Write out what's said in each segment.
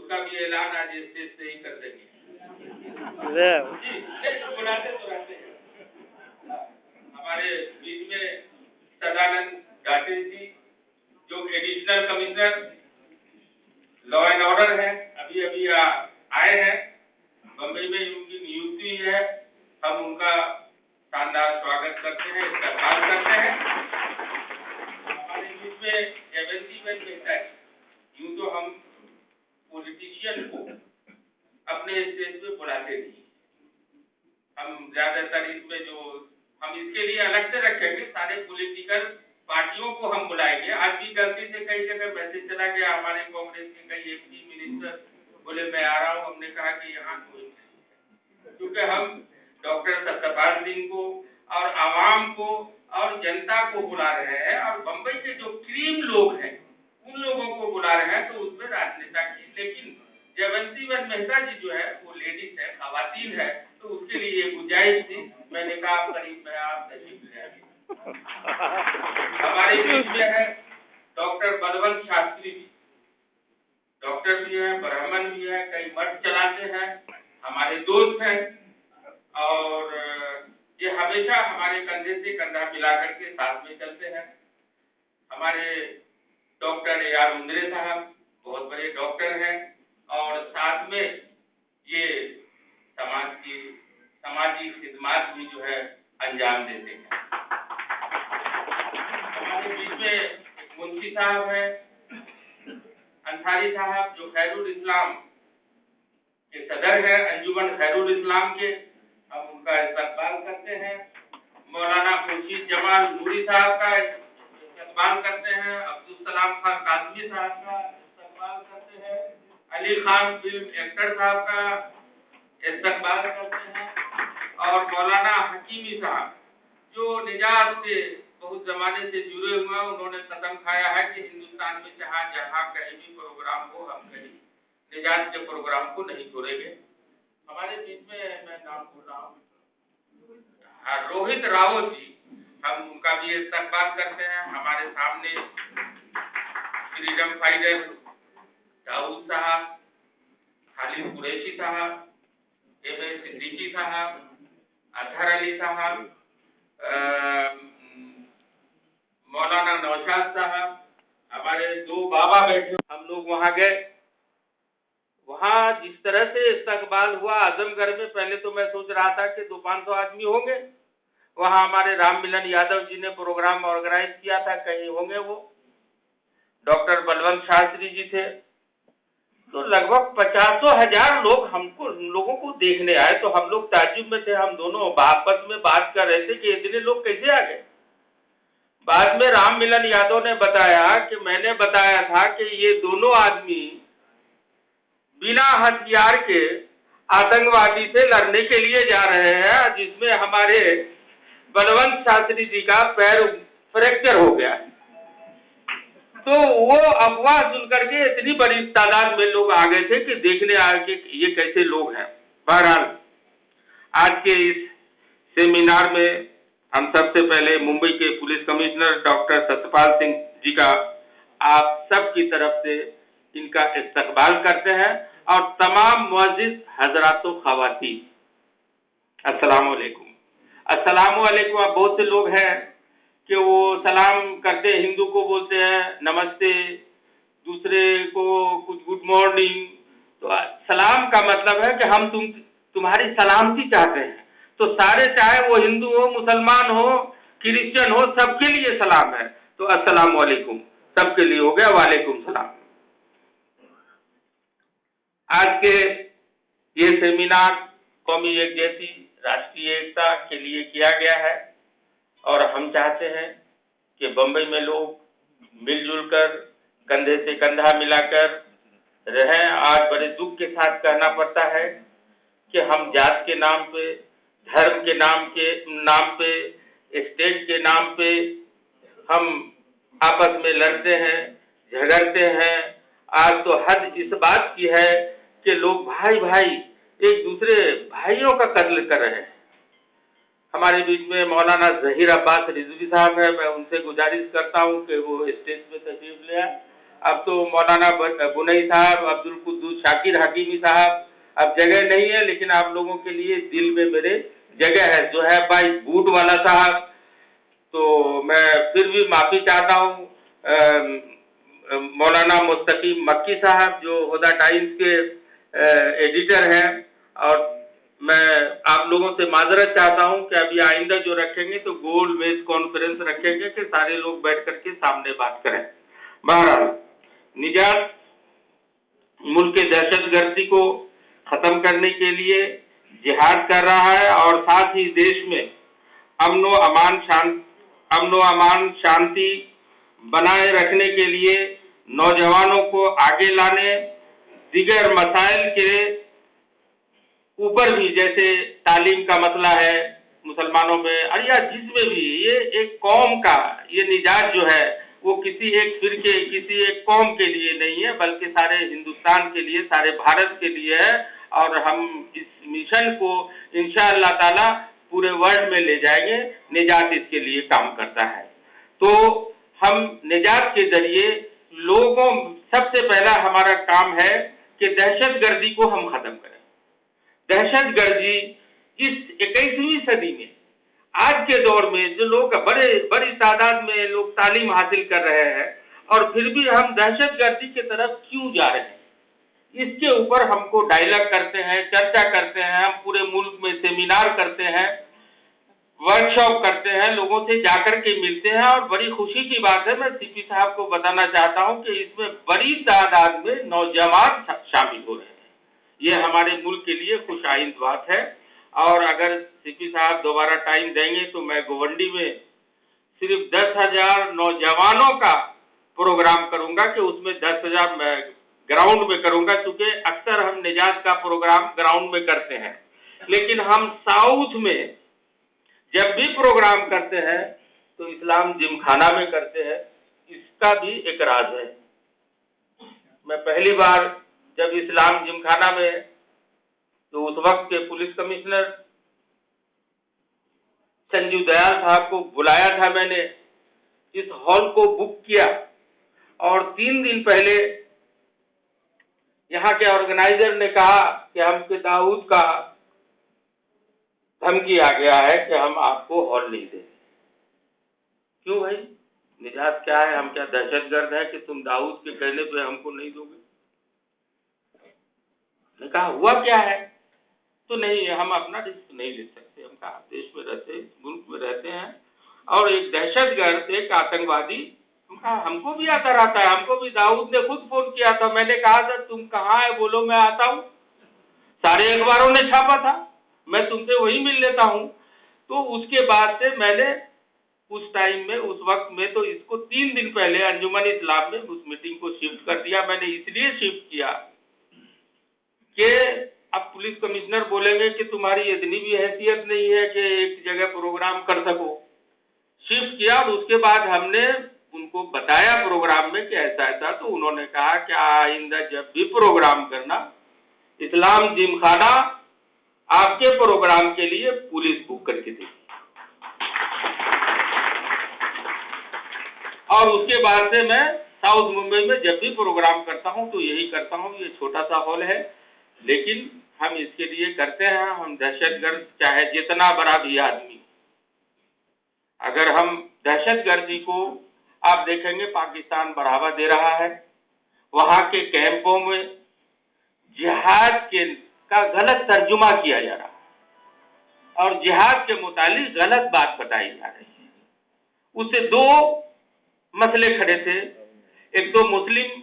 उसका भी ऐलान आज स्टेज से ही कर देंगे। बुलाते तो रहते हैं। हमारे बीच में सदानंद गाटे जी जो additional commissioner law and order है, अभी अभी आए हैं, बम्बई में उनकी नियुक्ति है। हम उनका शानदार स्वागत करते हैं, इस्तेमाल करते हैं। हमारे बीच में जयवंती बहन कहता है, यूं तो हम पॉलिटिशियन को अपने स्टेज पे बुलाते नहीं, हम ज्यादातर इसमें जो हम इसके लिए अलग से रखेंगे, सारे पॉलिटिकल पार्टियों को हम बुलाएंगे। आज भी गलती से कई जगह मैसेज चला गया, हमारे कांग्रेस के कई एमपी मिनिस्टर बोले मैं आ रहा हूं, हमने कहा कि यहाँ कोई नहीं, क्योंकि हम डॉक्टर सत्यपाल सिंह को और आवाम को और जनता को बुला रहे हैं, और बंबई के जो क्रीम लोग हैं उन लोगों को बुला रहे हैं, तो उसमें राजनेता की। लेकिन जयवंती बहन मेहता जी जो है वो लेडीज है, खवातीन है, तो उसके लिए गुंजाइश थी, मैंने कहा आप करीब में आप तशरीफ ले आइए। हमारे बीच में है डॉक्टर बलवंत शास्त्री जी, डॉक्टर भी है, ब्राह्मण भी है, कई मठ चलाते हैं, हमारे दोस्त हैं, और ये हमेशा हमारे कंधे से कंधा मिला करके साथ में चलते हैं। हमारे डॉक्टर ए.आर. मुंदरे साहब बहुत बड़े डॉक्टर हैं, और साथ में ये समाज की सामाजिक खिदमत भी जो है अंजाम देते हैं। हमारे बीच में एक मुंशी साहब है, अंसारी साहब, जो खैरुल इस्लाम के सदर है, अंजुमन खैरुल इस्लाम के, हम उनका इस्तकबाल करते हैं। मौलाना खुर्शीद जमाल नूरी साहब का इस्तकबाल करते हैं, अब्दुल सलाम खान कासमी साहब का इस्तकबाल करते हैं, अली खान फिल्म एक्टर साहब का इस्तकबाल करते हैं, और मौलाना हकीमी साहब जो निजात से बहुत जमाने से जुड़े हुए हैं, उन्होंने कदम खाया है कि हिंदुस्तान में जहाँ कहीं भी प्रोग्राम हो, हम कहीं निजात के प्रोग्राम को नहीं छोड़ेंगे। हमारे बीच में मैं नाम बोल रहा हूँ रोहित रावत जी, हम उनका भी इस्तकबाल करते हैं। हमारे सामने फ्रीडम फाइटर दाऊद साहब, खालिद कुरैशी साहब, एम.ए. सिद्दीकी साहब, अजहर अली साहब, मौलाना नौशाद साहब, हमारे दो बाबा बैठे। हम लोग वहां गए, वहां जिस तरह से इस्तकबाल हुआ आजमगढ़ में, पहले तो मैं सोच रहा था कि 200-500 आदमी होंगे। वहां हमारे राम मिलन यादव जी ने प्रोग्राम ऑर्गेनाइज किया था, कहीं होंगे वो, डॉक्टर बलवंत शास्त्री जी थे, तो लगभग 50,000 लोग हम लोगों को देखने आए। तो हम लोग ताज्जुब में थे, हम दोनों आपस में बात कर रहे थे कि इतने लोग कैसे आ गए। बाद में राम मिलन यादव ने बताया कि मैंने बताया था कि ये दोनों आदमी बिना हथियार के आतंकवादी से लड़ने के लिए जा रहे हैं, जिसमें हमारे बलवंत शास्त्री जी का पैर फ्रैक्चर हो गया। तो वो अफवाह सुन करके इतनी बड़ी तादाद में लोग आ गए थे कि देखने आए कि ये कैसे लोग हैं। बहरहाल आज के इस सेमिनार में हम सबसे पहले मुंबई के police commissioner doctor Satyapal Singh ji का आप सबकी तरफ से इनका इस्तकबाल करते हैं, और तमाम मुअज्जिज़ हजरात व ख़वातीन, अस्सलाम वालेकुम। अस्सलाम वालेकुम। अब बहुत से लोग हैं कि वो सलाम करते, हिंदू को बोलते हैं नमस्ते, दूसरे को कुछ गुड मॉर्निंग। तो सलाम का मतलब है कि हम तुम्हारी सलामती चाहते हैं। तो सारे, चाहे वो हिंदू हो, मुसलमान हो, क्रिश्चियन हो, सबके लिए सलाम है। तो अस्सलाम वालेकुम सबके लिए हो गया, वालेकुम सलाम। आज के ये सेमिनार कौमी एकजहती, राष्ट्रीय एकता के लिए किया गया है, और हम चाहते हैं कि बंबई में लोग मिलजुल कर, कंधे से कंधा मिलाकर रहें। आज बड़े दुख के साथ कहना पड़ता है कि हम जात के नाम पे, धर्म के नाम पे, स्टेट के नाम पे हम आपस में लड़ते हैं, झगड़ते हैं। आज तो हद इस बात की है कि लोग भाई भाई एक दूसरे भाइयों का कत्ल कर रहे हैं। हमारे बीच में मौलाना जहीर अब्बास रिजवी साहब है, मैं उनसे गुजारिश करता हूं कि वो स्टेज पे तशरीफ ले आए। अब तो मौलाना बुनई साहब, अब्दुल कुद्दूस शाकिर हकीमी साहब, अब जगह नहीं है, लेकिन आप लोगों के लिए दिल में मेरे जगह है। जोहैब भाई बूट वाला साहब, तो मैं फिर भी माफी चाहता हूँ। मौलाना मुस्तकीम मक्की साहब जो हुदा टाइम्स के एडिटर हैं, और मैं आप लोगों से माजरत चाहता हूं कि अभी आइंदा जो रखेंगे तो गोल मेज कॉन्फ्रेंस रखेंगे कि सारे लोग बैठ करके सामने बात करें। बहरहाल, निजात मुल्क के दहशतगर्दी को खत्म करने के लिए जिहाद कर रहा है, और साथ ही देश में अमन व अमान शांति बनाए रखने के लिए नौजवानों को आगे लाने, दीगर मसाइल के ऊपर भी, जैसे तालीम का मसला है मुसलमानों में, और या जिसमें भी, ये एक कौम का, ये निजात जो है वो किसी एक फिरके, किसी एक कौम के लिए नहीं है, बल्कि सारे हिंदुस्तान के लिए, सारे भारत के लिए है। और हम इस मिशन को इंशाअल्लाह ताला पूरे वर्ल्ड में ले जाएंगे। निजात इसके लिए काम करता है। तो हम निजात के जरिए लोगों, सबसे पहला हमारा काम है कि दहशतगर्दी को हम खत्म करें। दहशतगर्दी इस 21वीं सदी में, आज के दौर में जो लोग बड़ी तादाद में लोग तालीम हासिल कर रहे हैं, और फिर भी हम दहशतगर्दी की तरफ क्यों जा रहे हैं, इसके ऊपर हमको डायलॉग करते हैं, चर्चा करते हैं। हम पूरे मुल्क में सेमिनार करते हैं, वर्कशॉप करते हैं, लोगों से जाकर के मिलते हैं, और बड़ी खुशी की बात है, मैं सीपी साहब को बताना चाहता हूं कि इसमें बड़ी तादाद में नौजवान शामिल हो रहे हैं। ये हमारे मुल्क के लिए खुशाइंद बात है। और अगर सीपी साहब दोबारा टाइम देंगे तो मैं गोवंडी में सिर्फ 10,000 नौजवानों का प्रोग्राम करूंगा, कि उसमें 10,000 मैं ग्राउंड में करूंगा, क्योंकि अक्सर हम निजात का प्रोग्राम ग्राउंड में करते हैं, लेकिन हम साउथ में जब भी प्रोग्राम करते हैं तो इस्लाम जिमखाना में करते हैं। इसका भी एक राज है। मैं पहली बार जब इस्लाम जिमखाना में, तो उस वक्त के पुलिस कमिश्नर संजीव दयाल साहब को बुलाया था मैंने, इस हॉल को बुक किया, और 3 दिन पहले यहाँ के ऑर्गेनाइजर ने कहा कि हमसे दाऊद का धमकी आ गया है कि हम आपको हॉल नहीं देंगे। क्यों भाई, निजात क्या है? हम क्या दहशतगर्द है कि तुम दाऊद के कहने पे हमको नहीं दोगे? ने कहा हुआ क्या है? तो नहीं, हम अपना रिस्क नहीं ले सकते। हम कहा देश में रहते, मुल्क में रहते हैं, और एक दहशतगर्द, एक आतंकवादी, हमको भी आता रहता है। हमको भी दाऊद ने खुद फोन किया था। मैंने कहा था तुम कहाँ है, बोलो मैं आता हूँ। सारे अखबारों ने छापा था, मैं तुमसे वही मिल लेता हूँ। तो उसके बाद से मैंने उस टाइम में, उस वक्त में, तो इसको 3 दिन पहले अंजुमन इस्लाम में उस मीटिंग को शिफ्ट कर दिया। मैंने इसलिए शिफ्ट किया कि अब पुलिस कमिश्नर बोलेंगे कि तुम्हारी इतनी भी हैसियत नहीं है कि एक जगह प्रोग्राम कर सको। शिफ्ट किया, और उसके बाद हमने उनको बताया प्रोग्राम में कि ऐसा ऐसा, तो उन्होंने कहा कि आइंदा जब भी प्रोग्राम करना, इस्लाम जिमखाना आपके प्रोग्राम के लिए पुलिस बुक करके देगी। और उसके बाद से मैं साउथ मुंबई में जब भी प्रोग्राम करता हूं तो यही करता हूं। ये छोटा सा हॉल है, लेकिन हम इसके लिए करते हैं। हम दहशतगर्द चाहे जितना बड़ा भी आदमी, अगर हम दहशतगर्दी को, आप देखेंगे पाकिस्तान बढ़ावा दे रहा है, वहां के कैंपों में जिहाद का गलत तर्जुमा किया जा रहा है, और जिहाद के मुतालिक गलत बात बताई जा रही है। उससे 2 मसले खड़े थे। एक तो मुस्लिम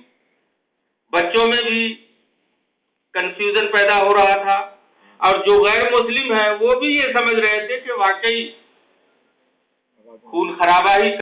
बच्चों में भी कंफ्यूजन पैदा हो रहा था, और जो गैर मुस्लिम है वो भी ये समझ रहे थे कि वाकई खून खराबा ही